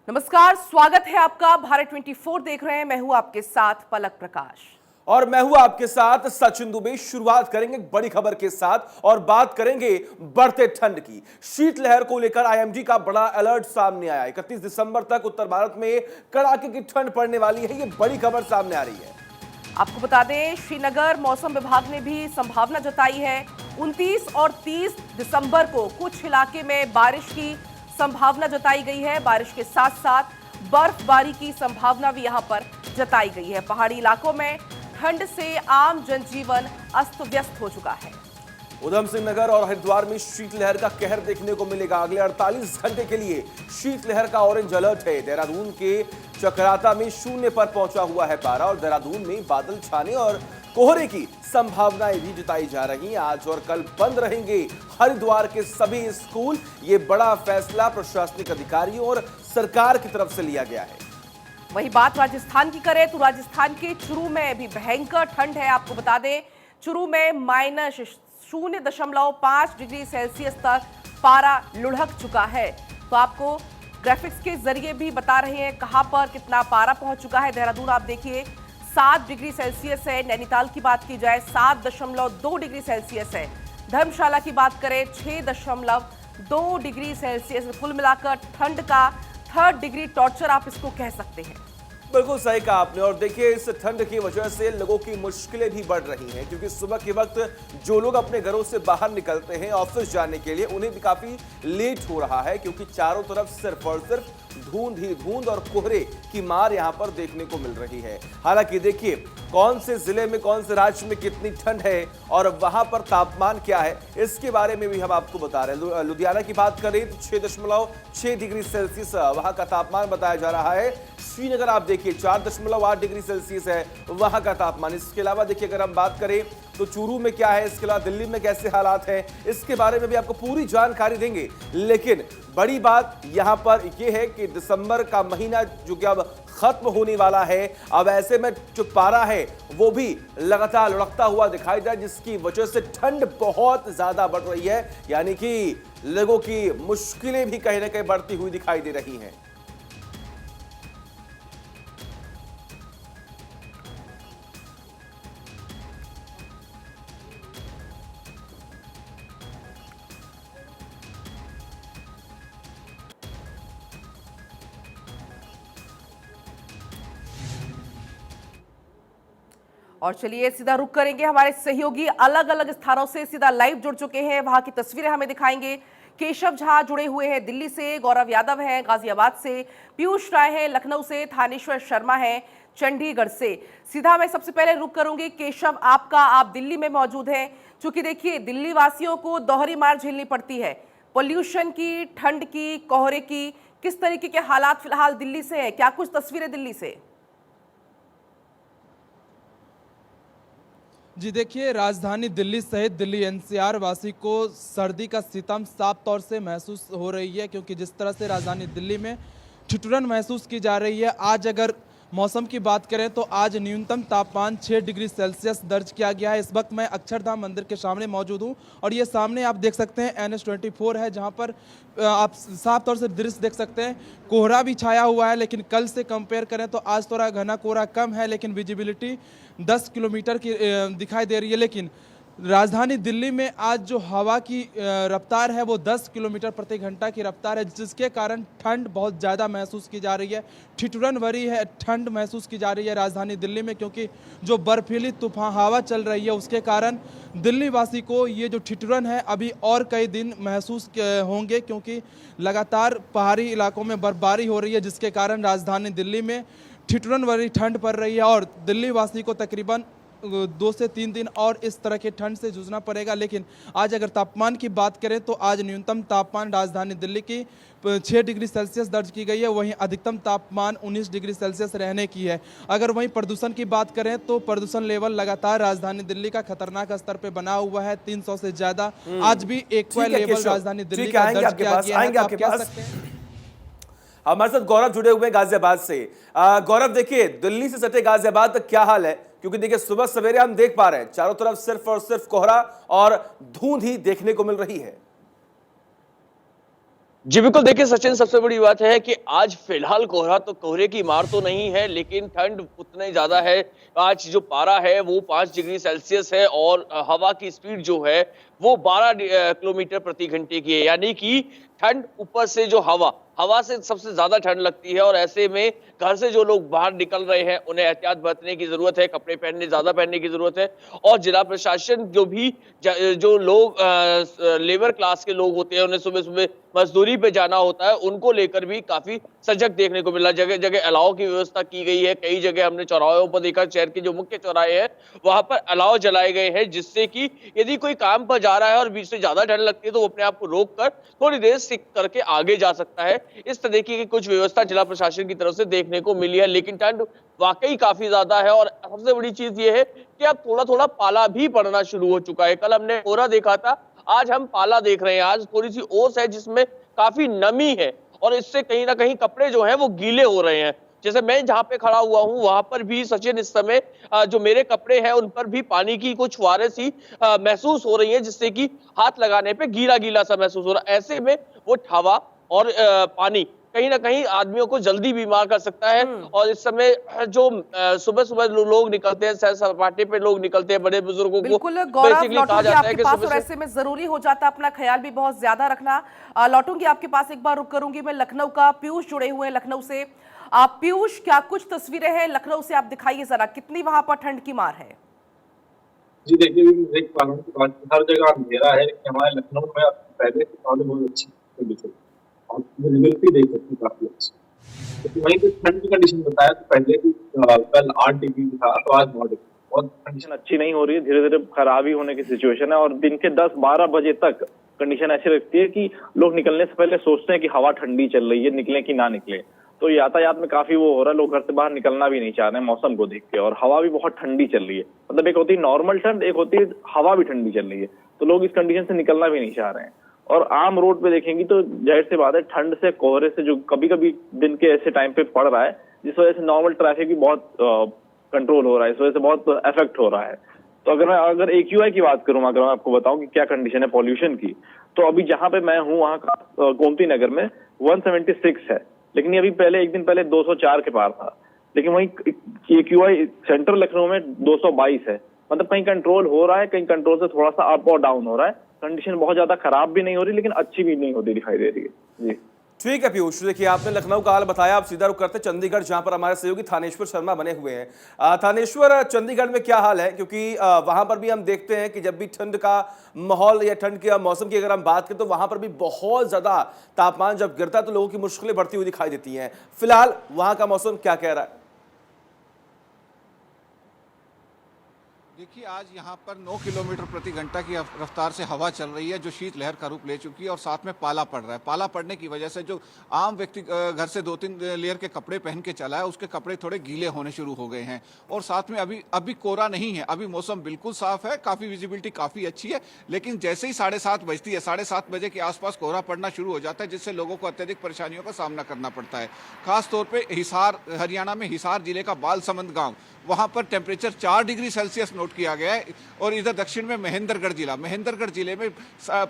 नमस्कार, स्वागत है आपका। भारत 24 देख रहे हैं। मैं हूं आपके साथ पलक प्रकाश और मैं हूं आपके साथ सचिन दुबे। शुरुआत करेंगे एक बड़ी खबर के साथ और बात करेंगे बढ़ते ठंड की। शीतलहर को लेकर आईएमडी का बड़ा अलर्ट सामने आया। 31 दिसंबर तक उत्तर भारत में कड़ाके की ठंड पड़ने वाली है, ये बड़ी खबर सामने आ रही है। आपको बता दें, श्रीनगर मौसम विभाग ने भी संभावना जताई है। 29 और 30 दिसंबर को कुछ इलाके में बारिश की संभावना जताई गई है। बारिश के साथ साथ बर्फबारी की संभावना भी यहां पर जताई गई है। पहाड़ी इलाकों में ठंड से आम जनजीवन अस्त व्यस्त हो चुका है। उधम सिंह नगर और हरिद्वार में शीतलहर का कहर देखने को मिलेगा। अगले 48 घंटे के लिए शीतलहर का ऑरेंज अलर्ट है। देहरादून के चकराता में 0 पर पहुंचा हुआ है पारा और देहरादून में बादल छाने और कोहरे की संभावनाएं भी जताई जा रही हैं। आज और कल बंद रहेंगे हरिद्वार के सभी स्कूल। ये बड़ा फैसला प्रशासनिक अधिकारियों और सरकार की तरफ से लिया गया है। वही बात राजस्थान की करें तो राजस्थान के चुरू में भी भयंकर ठंड है। आपको बता दें, चुरू में -0.5 डिग्री सेल्सियस तक पारा लुढ़क चुका है। तो आपको ग्राफिक्स के जरिए भी बता रहे हैं कहां पर कितना पारा पहुंच चुका है। देहरादून आप देखिए 7 डिग्री सेल्सियस है। नैनीताल की बात की जाए 7.2 डिग्री सेल्सियस है। धर्मशाला की बात करें 6.2 डिग्री सेल्सियस। कुल मिलाकर ठंड का 3rd डिग्री टॉर्चर आप इसको कह सकते हैं। बिल्कुल सही कहा आपने। और देखिए, इस ठंड की वजह से लोगों की मुश्किलें भी बढ़ रही हैं, क्योंकि सुबह के वक्त जो लोग अपने घरों से बाहर निकलते हैं ऑफिस जाने के लिए, उन्हें भी काफी लेट हो रहा है, क्योंकि चारों तरफ सिर्फ और सिर्फ धुंध ही धुंध और कोहरे की मार यहां पर देखने को मिल रही है। हालांकि देखिए, कौन से जिले में कौन से राज्य में कितनी ठंड है और वहां पर तापमान क्या है, इसके बारे में भी हम आपको बता रहे हैं। लुधियाना की बात करें तो 6.6 डिग्री सेल्सियस वहां का तापमान बताया जा रहा है। श्रीनगर आप देखिए 4.8 डिग्री सेल्सियस है वहां का तापमान। इसके अलावा देखिए, अगर हम बात करें तो चूरू में क्या है, इसके अलावा दिल्ली में कैसे हालात हैं, इसके बारे में भी आपको पूरी जानकारी देंगे। लेकिन बड़ी बात यहां पर यह है कि दिसंबर का महीना जो कि अब खत्म होने वाला है, अब ऐसे में जो पारा है वो भी लगातार लुढ़कता हुआ दिखाई दे, जिसकी वजह से ठंड बहुत ज्यादा बढ़ रही है। यानी कि लोगों की मुश्किलें भी कहीं ना कहीं बढ़ती हुई दिखाई दे रही हैं। और चलिए सीधा रुक करेंगे। हमारे सहयोगी अलग अलग स्थानों से सीधा लाइव जुड़ चुके हैं, वहां की तस्वीरें हमें दिखाएंगे। केशव झा जुड़े हुए हैं दिल्ली से, गौरव यादव हैं गाजियाबाद से, पीयूष राय हैं लखनऊ से, थानेश्वर शर्मा हैं चंडीगढ़ से। सीधा मैं सबसे पहले रुक करूंगी केशव आपका। आप दिल्ली में मौजूद हैं। चूंकि देखिए, दिल्ली वासियों को दोहरी मार झेलनी पड़ती है, पोल्यूशन की, ठंड की, कोहरे की। किस तरीके के हालात फिलहाल दिल्ली से है, क्या कुछ तस्वीरें दिल्ली से? जी देखिए, राजधानी दिल्ली सहित दिल्ली एनसीआर वासी को सर्दी का सितम साफ तौर से महसूस हो रही है, क्योंकि जिस तरह से राजधानी दिल्ली में ठिठुरन महसूस की जा रही है। आज अगर मौसम की बात करें तो आज न्यूनतम तापमान 6 डिग्री सेल्सियस दर्ज किया गया है। इस वक्त मैं अक्षरधाम मंदिर के सामने मौजूद हूं और ये सामने आप देख सकते हैं NH24 है, जहां पर आप साफ तौर से दृश्य देख सकते हैं। कोहरा भी छाया हुआ है, लेकिन कल से कंपेयर करें तो आज थोड़ा घना कोहरा कम है, लेकिन विजिबिलिटी 10 किलोमीटर की दिखाई दे रही है। लेकिन राजधानी दिल्ली में आज जो हवा की रफ्तार है वो 10 किलोमीटर प्रति घंटा की रफ्तार है, जिसके कारण ठंड बहुत ज़्यादा महसूस की जा रही है। ठिठुरन भरी है ठंड महसूस की जा रही है राजधानी दिल्ली में, क्योंकि जो बर्फीली तूफान हवा चल रही है उसके कारण दिल्ली वासी को ये जो ठिठुरन है अभी और कई दिन महसूस होंगे, क्योंकि लगातार पहाड़ी इलाकों में बर्फबारी हो रही है, जिसके कारण राजधानी दिल्ली में ठिठुरन भरी ठंड पड़ रही है। और दिल्ली वासी को तकरीबन 2 से 3 दिन और इस तरह के ठंड से जूझना पड़ेगा। लेकिन आज अगर तापमान की बात करें तो आज न्यूनतम तापमान राजधानी दिल्ली की 6 डिग्री सेल्सियस दर्ज की गई है, वहीं अधिकतम तापमान 19 डिग्री सेल्सियस रहने की है। अगर वहीं प्रदूषण की बात करें तो प्रदूषण लेवल लगातार राजधानी दिल्ली का खतरनाक स्तर पे बना हुआ है, 300 से ज्यादा आज भी एक्वा लेवल राजधानी दिल्ली का दर्ज किया गया है। आप कह सकते हैं। हमारे साथ गौरव जुड़े हुए गाजियाबाद से। गौरव, देखिए दिल्ली से सटे गाजियाबाद तक क्या हाल है, क्योंकि देखिए सुबह सवेरे हम देख पा रहे हैं चारों तरफ सिर्फ और सिर्फ कोहरा और धुंध ही देखने को मिल रही है। जी बिल्कुल, देखिए सचिन, सबसे बड़ी बात है कि आज फिलहाल कोहरा तो कोहरे की मार तो नहीं है, लेकिन ठंड उतना ही ज़्यादा है। आज जो पारा है वो 5 डिग्री सेल्सियस है और हवा की स्पीड जो है वो 12 किलोमीटर प्रति घंटे की है। यानी कि ठंड ऊपर से जो हवा से सबसे ज़्यादा ठंड लगती है और ऐसे में घर से जो लोग बाहर निकल रहे हैं, उन्हें एहतियात बरतने की ज़रूरत है, कपड़े ज़्यादा पहनने की ज़रूरत है। और जिला प्रशासन जो लोग लेबर क्लास के लोग होते हैं, उन्हें सुबह-सुबह मजदूरी पे जाना होता है, उनको लेकर भी काफ़ी सजग देखने को मिला। जगह-जगह अलाव की व्यवस्था की गई है। कई जगह हमने चौराहों पर देखा, शहर के जो मुख्य चौराहे हैं, वहाँ पर अलाव जलाए गए हैं, जिससे कि यदि कोई काम पर जा रहा है और बीच से ज़्यादा ठंड लगती है, तो वो अपने आप को रोक कर थोड़ी देर सिक करके आगे जा सकता है। इस तरीके की कुछ व्यवस्था जिला प्रशासन की तरफ से देखने को मिली है, लेकिन ठंड वाक़ई काफ़ी ज़्यादा है और सबसे बड़ी चीज़ ये है कि अब थोड़ा-थोड़ा पाला भी पड़ना शुरू हो चुका है। कल हमने कोहरा देखा था, आज हम पाला देख रहे हैं। आज थोड़ी-सी ओस है जिसमें काफ़ी नमी है और इससे कहीं न कहीं कपड़े जो हैं वो गीले हो रहे हैं। जैसे मैं जहाँ पे खड़ा हुआ हूँ, वहाँ पर भी सचिन, इस समय जो मेरे कपड़े हैं उन पर भी पानी की कुछ फुहारें सी महसूस हो रही हैं, जिससे कि हाथ लगाने पे गीला-गीला सा महसूस हो रहा है। ऐसे में वो हवा और पानी कहीं न कहीं आदमियों को जल्दी बीमार कर सकता है। और इस समय जो सुबह-सुबह लोग निकलते हैं, सैर-सपाटे पे लोग निकलते हैं, बड़े बुजुर्गों को बिल्कुल गौरव, बेसिकली कहा लौटूंगी जाता है आपके कि पास सुबह और से ऐसे में जरूरी हो जाता है अपना ख्याल भी बहुत ज्यादा रखना। लौटूंगी आपके पास, एक बार रुक करूंगी मैं लखनऊ का। पीयूष जुड़े हुए हैं लखनऊ से। पीयूष, क्या कुछ तस्वीरें हैं लखनऊ से, आप दिखाइए जरा, कितनी वहां पर ठंड की मार है? जी देखिए, मैं देख पा रहा हूँ कि आज हर जगह अंधेरा है, लेकिन हमारे लखनऊ में अब पहले से पहले बहुत अच्छी कंडीशन है और विजिबिलिटी देख सकते हैं काफ़ी अच्छी। लेकिन वहीं पे ठंड की कंडीशन बताया तो पहले की कल 8 डिग्री था, तो आज 9 डिग्री। बहुत कंडीशन अच्छी नहीं हो रही है, धीरे-धीरे खराबी होने की सिचुएशन है और दिन के 10-12 बजे तक कंडीशन ऐसी रहती है कि लोग निकलने से पहले सोचते हैं कि हवा ठंडी चल रही है, निकलें कि ना निकलें। तो यातायात में काफी वो हो रहा है, लोग घर से बाहर निकलना भी नहीं चाह रहे हैं मौसम को देख के, और हवा भी बहुत ठंडी चल रही है। मतलब एक होती है नॉर्मल ठंड, एक होती है हवा भी ठंडी चल रही है, तो लोग इस कंडीशन से निकलना भी नहीं चाह रहे हैं। और आम रोड पे देखेंगी तो जाहिर सी बात है, ठंड से, कोहरे से जो कभी कभी दिन के ऐसे टाइम पे पड़ रहा है, जिस वजह से नॉर्मल ट्रैफिक भी बहुत कंट्रोल हो रहा है, इस वजह से बहुत इफेक्ट हो रहा है। तो अगर AQI की बात करूं, अगर मैं आपको बताऊं कि क्या कंडीशन है पॉल्यूशन की, तो अभी जहां पे मैं हूं वहां का गोमती नगर में 176 है, लेकिन ये अभी पहले एक दिन पहले 204 के पार था। लेकिन वहीं AQI सेंट्रल लखनऊ में 222 है। मतलब कहीं कंट्रोल हो रहा है, कहीं कंट्रोल से थोड़ा सा अप और डाउन हो रहा है। कंडीशन बहुत ज्यादा खराब भी नहीं हो रही, लेकिन अच्छी भी नहीं होती दिखाई दे रही है। जी ठीक है पीयूष, देखिए आपने लखनऊ का हाल बताया, आप सीधा रुख करते चंडीगढ़, जहां पर हमारे सहयोगी थानेश्वर शर्मा बने हुए हैं। थानेश्वर, चंडीगढ़ में क्या हाल है? क्योंकि वहां पर भी हम देखते हैं कि जब भी ठंड का माहौल या ठंड के मौसम की अगर हम बात करें तो वहां पर भी बहुत ज्यादा तापमान जब गिरता है तो लोगों की मुश्किलें बढ़ती हुई दिखाई देती हैं। फिलहाल वहां का मौसम क्या कह रहा है? देखिए, आज यहाँ पर 9 किलोमीटर प्रति घंटा की रफ्तार से हवा चल रही है, जो शीतलहर का रूप ले चुकी है, और साथ में पाला पड़ रहा है। पाला पड़ने की वजह से जो आम व्यक्ति घर से 2-3 लेयर के कपड़े पहन के चला है, उसके कपड़े थोड़े गीले होने शुरू हो गए हैं। और साथ में अभी कोहरा नहीं है, अभी मौसम बिल्कुल साफ है, काफ़ी विजिबिलिटी काफ़ी अच्छी है। लेकिन जैसे ही 7:30 बजती है, 7:30 बजे के आसपास कोहरा पड़ना शुरू हो जाता है, जिससे लोगों को अत्यधिक परेशानियों का सामना करना पड़ता है। खासतौर पर हिसार, हरियाणा में हिसार जिले का बालसमंद गाँव, वहाँ पर टेम्परेचर 4 डिग्री सेल्सियस नोट किया गया है। और इधर दक्षिण में महेंद्रगढ़ जिले में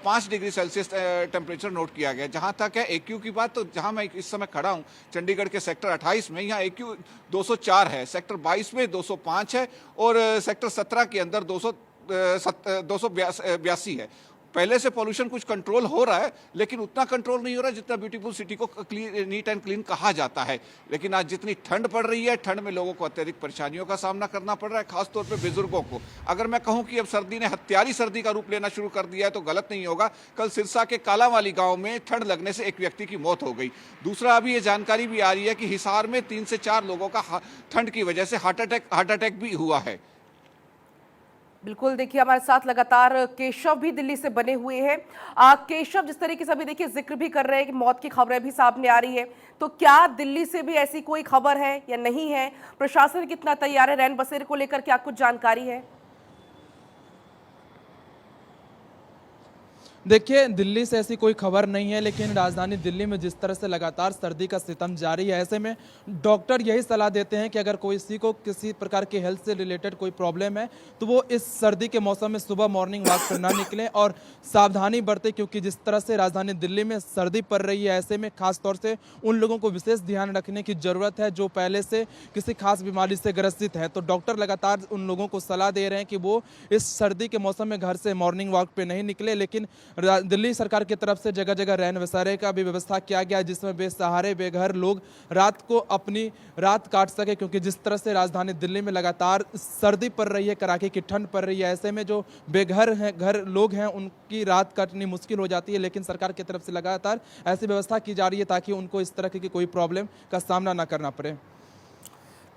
5 डिग्री सेल्सियस टेम्परेचर नोट किया गया। जहाँ तक है AQ की बात, तो जहाँ मैं इस समय खड़ा हूँ चंडीगढ़ के सेक्टर 28 में, यहाँ AQ 204 है, सेक्टर 22 में 205 है और सेक्टर 17 के अंदर 282 है। पहले से पॉल्यूशन कुछ कंट्रोल हो रहा है, लेकिन उतना कंट्रोल नहीं हो रहा है जितना ब्यूटीफुल सिटी को नीट एंड क्लीन कहा जाता है। लेकिन आज जितनी ठंड पड़ रही है, ठंड में लोगों को अत्यधिक परेशानियों का सामना करना पड़ रहा है, खासतौर पे बुजुर्गों को। अगर मैं कहूं कि अब सर्दी ने हत्यारी सर्दी का रूप लेना शुरू कर दिया है तो गलत नहीं होगा। कल सिरसा के कालावाली गाँव में ठंड लगने से एक व्यक्ति की मौत हो गई। दूसरा, अभी ये जानकारी भी आ रही है कि हिसार में 3 से 4 लोगों का ठंड की वजह से हार्ट अटैक भी हुआ है। बिल्कुल, देखिए हमारे साथ लगातार केशव भी दिल्ली से बने हुए हैं। केशव, जिस तरीके से अभी देखिए जिक्र भी कर रहे हैं कि मौत की खबरें भी सामने आ रही है, तो क्या दिल्ली से भी ऐसी कोई खबर है या नहीं है? प्रशासन कितना तैयार है? रैन बसेरे को लेकर क्या कुछ जानकारी है? देखिए, दिल्ली से ऐसी कोई खबर नहीं है, लेकिन राजधानी दिल्ली में जिस तरह से लगातार सर्दी का सितम जारी है, ऐसे में डॉक्टर यही सलाह देते हैं कि अगर किसी को किसी प्रकार के हेल्थ से रिलेटेड कोई प्रॉब्लम है तो वो इस सर्दी के मौसम में सुबह मॉर्निंग वॉक पर ना निकलें और सावधानी बरतें, क्योंकि जिस तरह से राजधानी दिल्ली में सर्दी पड़ रही है, ऐसे में खास तौर से उन लोगों को विशेष ध्यान रखने की ज़रूरत है जो पहले से किसी खास बीमारी से ग्रसित है। तो डॉक्टर लगातार उन लोगों को सलाह दे रहे हैं कि वो इस सर्दी के मौसम में घर से मॉर्निंग वॉक पे नहीं निकले। लेकिन दिल्ली सरकार की तरफ से जगह जगह रैन बसेरे का भी व्यवस्था किया गया है, जिसमें बेसहारे बेघर लोग रात को अपनी रात काट सके, क्योंकि जिस तरह से राजधानी दिल्ली में लगातार सर्दी पड़ रही है, कड़ाके की ठंड पड़ रही है, ऐसे में जो बेघर हैं घर लोग हैं उनकी रात काटनी मुश्किल हो जाती है। लेकिन सरकार की तरफ से लगातार ऐसी व्यवस्था की जा रही है ताकि उनको इस तरह की कोई प्रॉब्लम का सामना ना करना पड़े।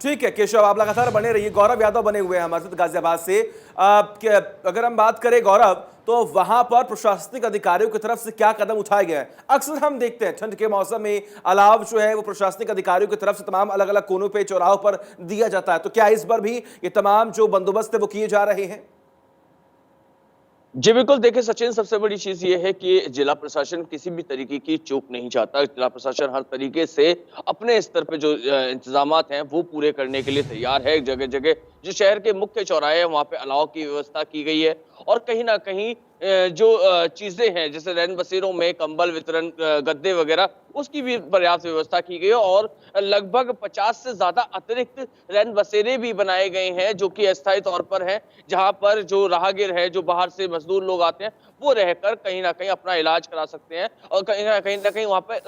ठीक है केशव, आप लगातार बने रहिए। गौरव यादव बने हुए हैं हमारे साथ गाजियाबाद से। अगर हम बात करें गौरव, तो वहां पर प्रशासनिक अधिकारियों की तरफ से क्या कदम उठाए गए हैं? अक्सर हम देखते हैं ठंड के मौसम में अलाव जो है वो प्रशासनिक अधिकारियों की तरफ से तमाम अलग अलग कोनों पे चौराहों पर दिया जाता है, तो क्या इस बार भी ये तमाम जो बंदोबस्त है वो किए जा रहे हैं? जी बिल्कुल, देखिए सचिन, सबसे बड़ी चीज ये है कि जिला प्रशासन किसी भी तरीके की चूक नहीं चाहता। जिला प्रशासन हर तरीके से अपने स्तर पे जो इंतजामात हैं वो पूरे करने के लिए तैयार है। जगह जगह जो शहर के मुख्य चौराहे हैं वहां पे अलाव की व्यवस्था की गई है और कहीं ना कहीं जो चीजें हैं जैसे रैन बसेरों में कंबल वितरण, गद्दे वगैरह, उसकी भी पर्याप्त व्यवस्था की गई है और लगभग 50 से ज्यादा अतिरिक्त रैन बसेरे भी बनाए गए हैं जो कि अस्थायी तौर पर हैं, जहां पर जो राहगीर है, जो बाहर से मजदूर लोग आते हैं, वो रहकर कहीं ना कहीं अपना इलाज करा सकते हैं और कहीं ना कहीं वहां पे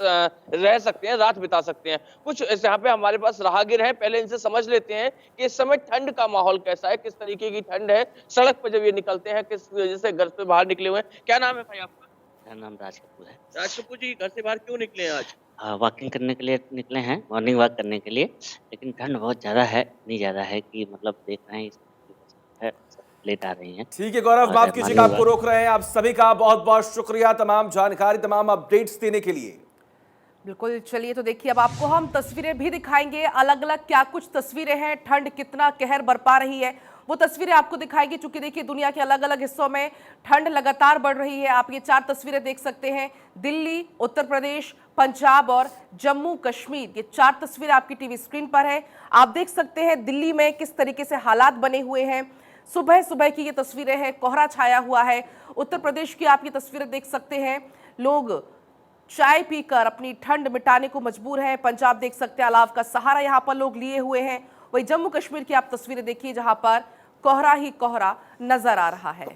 रह सकते हैं, रात बिता सकते हैं। कुछ यहाँ पे हमारे पास राहगीर हैं, पहले इनसे समझ लेते हैं कि इस समय ठंड का माहौल कैसा है, किस तरीके की ठंड है, सड़क पर जब ये निकलते हैं किस वजह से घर से बाहर निकले हुए हैं। क्या नाम है भाई आपका? मेरा नाम राज कपूर है। राज कपूर जी, घर से बाहर क्यों निकले हैं आज? वॉकिंग करने के लिए निकले हैं, मॉर्निंग वॉक करने के लिए, लेकिन ठंड बहुत ज़्यादा है, इतनी ज़्यादा है कि मतलब देख रहे हैं है, सब लेट आ रही हैं। ठीक है गौरव, माफ कीजिएगा आपको रोक रहे हैं। आप सभी का बहुत बहुत शुक्रिया तमाम जानकारी, तमाम अपडेट्स देने के लिए। बिल्कुल, चलिए तो देखिए अब आपको हम तस्वीरें भी दिखाएंगे, अलग अलग क्या कुछ तस्वीरें हैं, ठंड कितना कहर बरपा रही है वो तस्वीरें आपको दिखाएंगे। चूंकि देखिए दुनिया के अलग अलग हिस्सों में ठंड लगातार बढ़ रही है। आप ये 4 तस्वीरें देख सकते हैं, दिल्ली, उत्तर प्रदेश, पंजाब और जम्मू कश्मीर। ये 4 तस्वीरें आपकी टीवी स्क्रीन पर है। आप देख सकते हैं दिल्ली में किस तरीके से हालात बने हुए हैं। सुबह सुबह की ये तस्वीरें हैं, कोहरा छाया हुआ है। उत्तर प्रदेश की आप ये तस्वीरें देख सकते हैं, लोग चाय पीकर अपनी ठंड मिटाने को मजबूर हैं। पंजाब देख सकते हैं, अलाव का सहारा यहां पर लोग लिए हुए हैं। वही जम्मू कश्मीर की आप तस्वीरें देखिए जहां पर कोहरा ही कोहरा नजर आ रहा है।